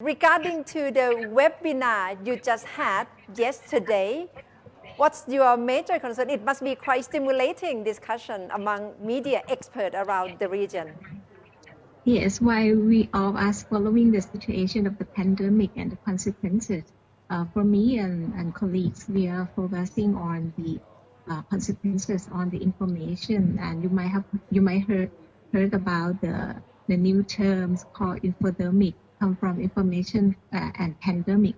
Regarding to the webinar you just had yesterday, what's your major concern? It must be quite stimulating discussion among media experts around the region. Yes, while we all are following the situation of the pandemic and the consequences, for me and colleagues, we are focusing on the consequences on the information, and you might heard about the new terms called infodemic, come from information and pandemic.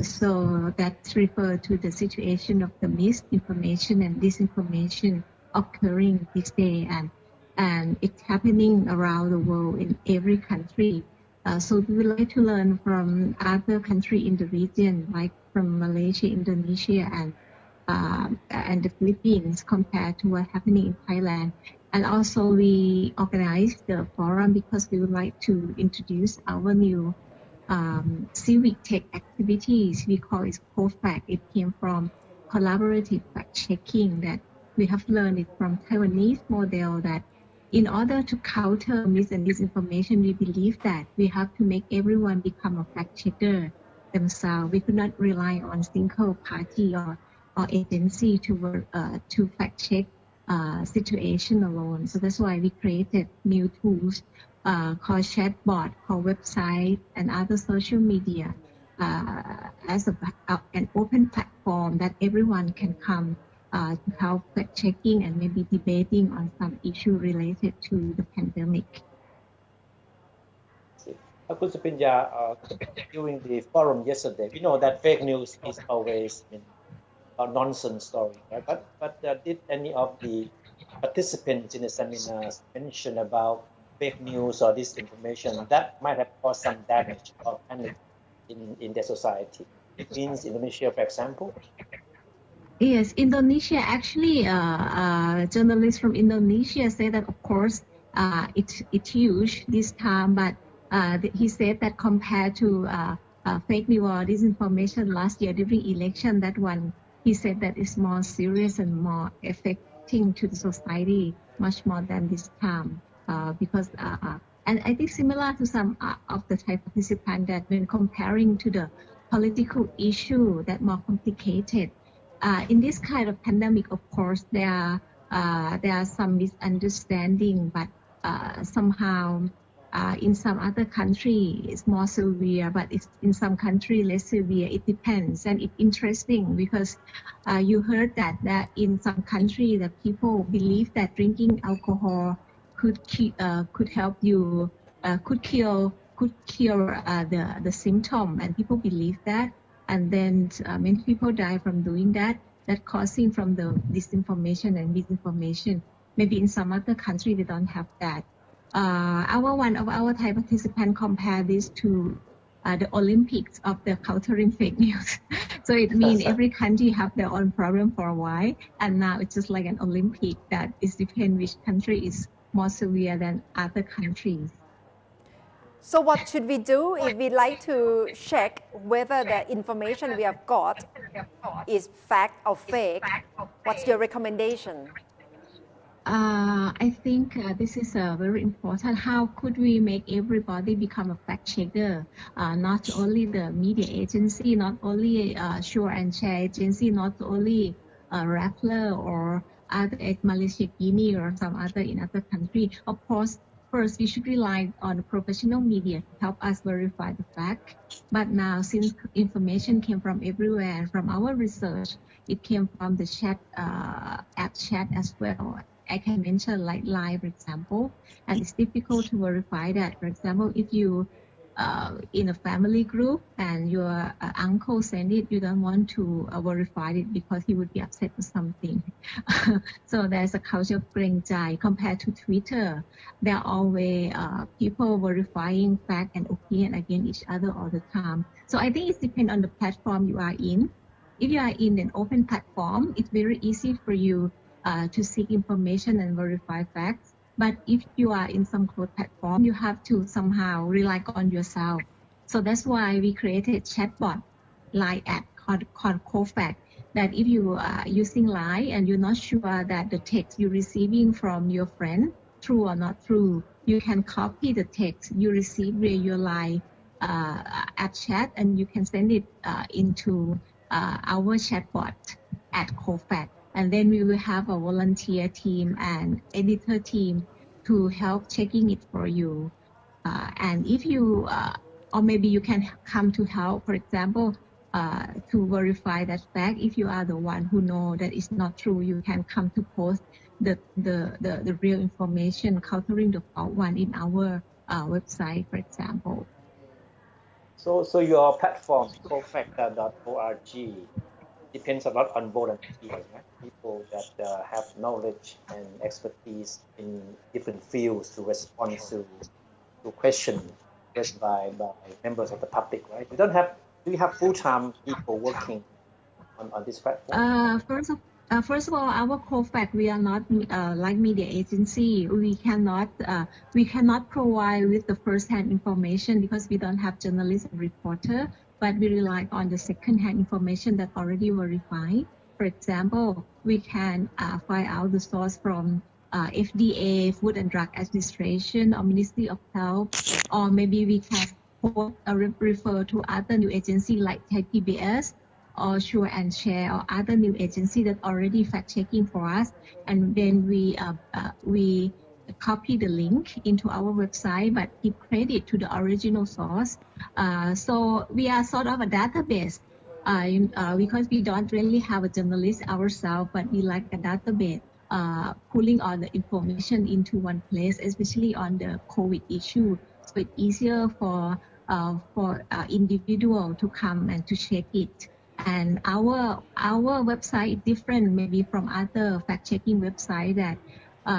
So that refers to the situation of the misinformation and disinformation occurring this day, and it's happening around the world in every country. So we would like to learn from other countries in the region, like from Malaysia, Indonesia, and the Philippines, compared to what's happening in Thailand. And also we organized the forum because we would like to introduce our new civic tech activities. We call it co-fact. It came from collaborative fact-checking that we have learned it from Taiwanese model, that in order to counter mis and disinformation, we believe that we have to make everyone become a fact-checker themselves. We could not rely on single party or agency to fact-check situation alone. So that's why we created new tools called chatbot, called website, and other social media as an open platform that everyone can come to help fact-checking and maybe debating on some issue related to the pandemic. Kun Supinya, during the forum yesterday, we know that fake news is always a nonsense story, right? But did any of the participants in the seminars mention about fake news or disinformation that might have caused some damage or panic in their society? It means Indonesia, for example. Yes, Indonesia, actually, journalists from Indonesia say that, of course, it's huge this time, but he said that compared to fake news or disinformation last year during election, that one, he said that it's more serious and more affecting to the society much more than this time, because, and I think similar to some of the Thai participants, that when comparing to the political issue that more complicated, in this kind of pandemic, of course, there are some misunderstanding, but somehow in some other country it's more severe, but it's in some country less severe. It depends, and it's interesting because you heard that in some country that people believe that drinking alcohol could help you, could cure the symptom, and people believe that. And then many people die from doing that causing from the disinformation and misinformation. Maybe in some other country they don't have that. One of our Thai participants compared this to the Olympics of the countering fake news. So it means every country have their own problem for a while, and now it's just like an Olympic that it depends which country is more severe than other countries. So what should we do if we like to check whether the information we have got is fact or fake? What's your recommendation? I think this is very important. How could we make everybody become a fact checker? Not only the media agency, not only Sure and Share agency, not only Rappler or other Malaysia, Guinea, or some other in other country. Of course, first, we should rely on professional media to help us verify the fact. But now, since information came from everywhere, and from our research, it came from the chat, app chat as well. I can mention like Line, for example, and it's difficult to verify that. For example, if you in a family group and your uncle sent it, you don't want to verify it because he would be upset with something. So there's a culture of เกรงใจ compared to Twitter. There are always people verifying fact and opinion against each other all the time. So I think it depends on the platform you are in. If you are in an open platform, it's very easy for you to seek information and verify facts. But if you are in some closed platform, you have to somehow rely on yourself. So that's why we created chatbot Line app called co-fact, that if you are using Line and you're not sure that the text you're receiving from your friend true or not true, you can copy the text you receive via your Line app chat, and you can send it into our chatbot at COFAC. And then we will have a volunteer team and editor team to help checking it for you. And if you, or maybe you can come to help, for example, to verify that fact. If you are the one who know that it's not true, you can come to post the real information countering the false one in our website, for example. So your platform, cofactor.org, depends a lot on volunteers, right? People that have knowledge and expertise in different fields to respond to questions raised by members of the public, right? Do you have full-time people working on this platform? First of all, our COFAC, we are not like media agency. We cannot provide with the first-hand information because we don't have journalists and reporter, but we rely on the second-hand information that already verified. For example, we can find out the source from FDA, Food and Drug Administration, or Ministry of Health, or maybe we can refer to other new agency like ThaiPBS, or Sure and Share, or other new agency that already fact-checking for us, and then we copy the link into our website, but give credit to the original source. So we are sort of a database because we don't really have a journalist ourselves, but we like a database, pulling all the information into one place, especially on the COVID issue. So it's easier for individual to come and to check it. And our website is different maybe from other fact-checking websites that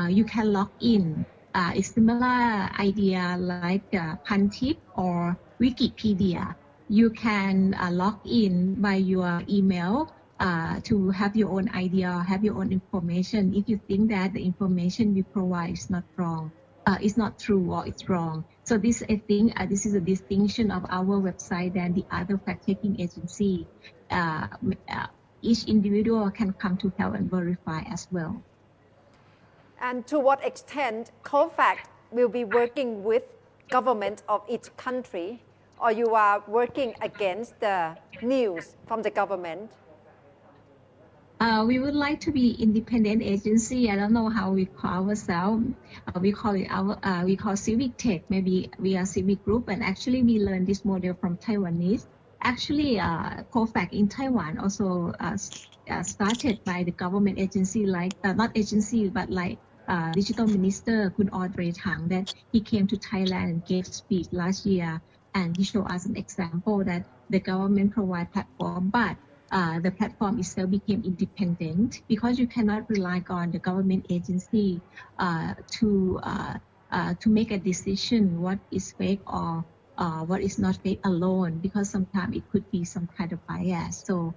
you can log in. It's similar idea like Pantip or Wikipedia. You can log in by your email to have your own idea, have your own information. If you think that the information we provide is not wrong, it's not true or it's wrong. So this, I think, this is a distinction of our website than the other fact-checking agency. Each individual can come to help and verify as well. And to what extent COFAC will be working with government of each country, or you are working against the news from the government? We would like to be independent agency. I don't know how we call ourselves. We call civic tech. Maybe we are civic group, and actually we learned this model from Taiwanese. Actually, COFAC in Taiwan also started by the government agency, like not agency, but like Digital Minister Kun Audrey Tang, that he came to Thailand and gave speech last year, and he showed us an example that the government provide platform, but the platform itself became independent because you cannot rely on the government agency to make a decision what is fake or what is not fake alone, because sometimes it could be some kind of bias. So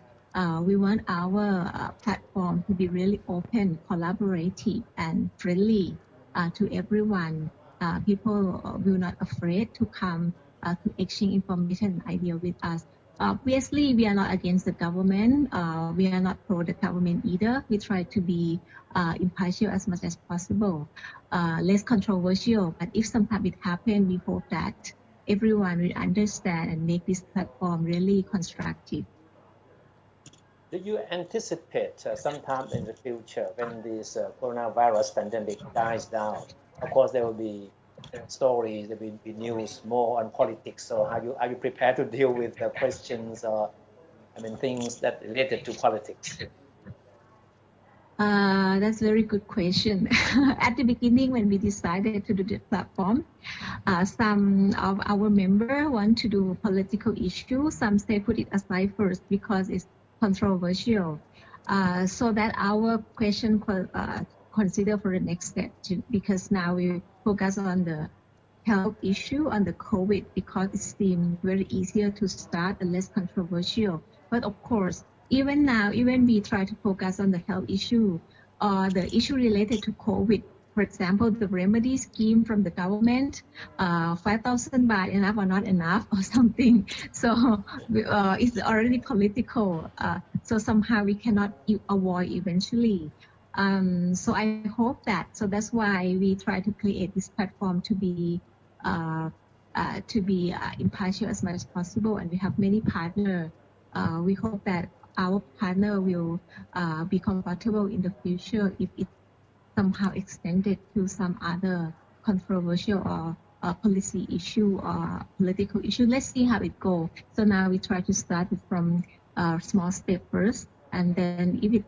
we want our platform to be really open, collaborative, and friendly to everyone. People will not afraid to come to exchange information and idea with us. Obviously, we are not against the government. We are not pro the government either. We try to be impartial as much as possible, less controversial. But if sometimes it happens, we hope that everyone will understand and make this platform really constructive. Do you anticipate sometime in the future when this coronavirus pandemic dies down? Of course, there will be stories, there will be news more on politics. So are you prepared to deal with the questions or things that related to politics? That's a very good question. At the beginning, when we decided to do the platform, some of our members want to do political issues. Some say put it aside first because it's controversial. So that our question consider for the next step, because now we focus on the health issue, on the COVID, because it seems very easier to start and less controversial. But of course, even now, even we try to focus on the health issue or the issue related to COVID. For example, the remedy scheme from the government, 5,000 baht enough or not enough or something. So it's already political. So somehow we cannot avoid eventually. So I hope that. So that's why we try to create this platform to be to be impartial as much as possible, and we have many partners. We hope that our partner will be comfortable in the future if it's somehow extended to some other controversial or policy issue or political issue. Let's see how it goes. So now we try to start from a small step first, and then if it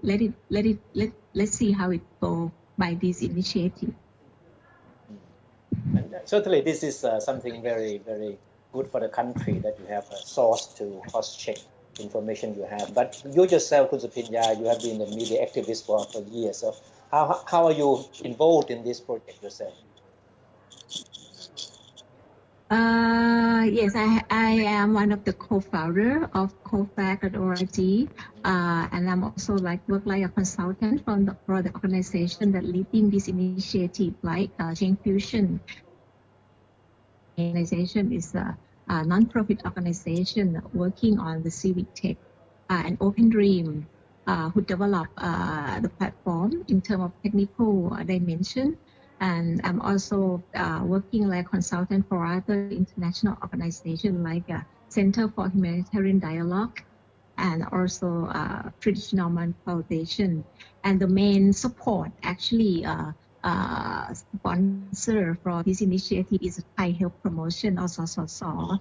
let's see how it goes by this initiative. And certainly, this is something very, very good for the country that you have a source to cross-check information you have. But you yourself, Kun Supinya, you have been a media activist for years. So how are you involved in this project yourself? Yes, I am one of the co-founder of cofact.org, and I'm also work like a consultant for the organization that leading this initiative, like Change Fusion. Organization is a non-profit organization working on the civic tech and Open Dream, who develop the platform in terms of technical dimension. And I'm also working like consultant for other international organizations like Center for Humanitarian Dialogue and also Traditional Man Foundation. And the main support actually sponsor for this initiative is Thai Health Promotion or SSSO.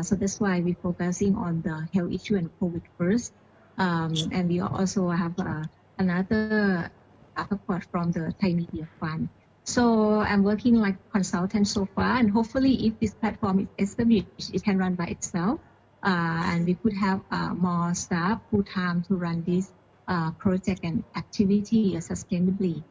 So that's why we're focusing on the health issue and COVID first. And we also have another support from the Thai Media Fund. So I'm working like consultant so far, and hopefully if this platform is established, it can run by itself. And we could have more staff full-time to run this project and activity sustainably.